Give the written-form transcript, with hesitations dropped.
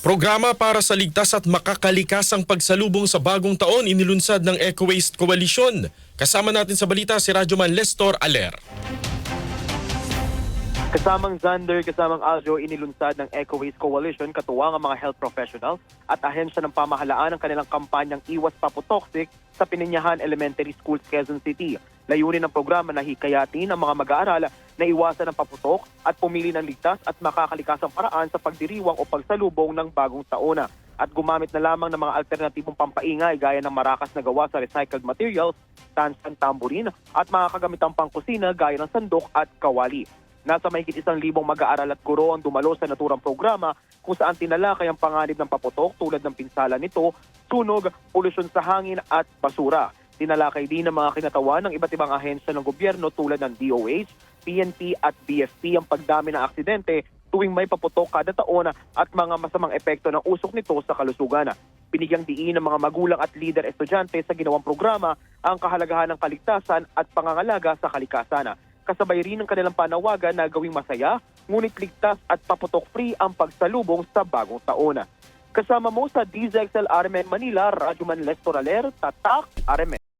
Programa para sa ligtas at makakalikasang pagsalubong sa bagong taon inilunsad ng Eco Waste Coalition. Kasama natin sa balita si Radyoman Lestor Aler. Kasamang Xander, kasamang Aljo, inilunsad ng Eco Waste Coalition katuwang ang mga health professionals at ahensya ng pamahalaan ng kanilang kampanyang Iwas Papo-Toxic sa Pininyahan Elementary School, Quezon City. Layunin ng programa na hikayatin ang mga mag-aaral na iwasan ang paputok at pumili ng ligtas at makakalikasang paraan sa pagdiriwang o pagsalubong ng bagong taon at gumamit na lamang ng mga alternatibong pampaingay gaya ng marakas na gawa sa recycled materials, tansan, tamborin at mga kagamitang pangkusina gaya ng sandok at kawali. Nasa mahigit 1,000 mag-aaral at guro ang dumalo sa naturang programa kung saan tinalakay ang panganib ng paputok tulad ng pinsala nito, sunog, polusyon sa hangin at basura. Tinalakay din ng mga kinatawan ng iba't ibang ahensya ng gobyerno tulad ng DOH, PNP at BFP ang pagdami ng aksidente tuwing may paputok kada taon at mga masamang epekto ng usok nito sa kalusugan. Binigyang diin ng mga magulang at leader estudyante sa ginawang programa ang kahalagahan ng kaligtasan at pangangalaga sa kalikasan. Kasabay rin ng kanilang panawagan na gawing masaya, ngunit ligtas at paputok-free ang pagsalubong sa bagong taon. Kasama mo sa DZXL RMN Manila, Radyoman Lestor Aler, Tatak RMN.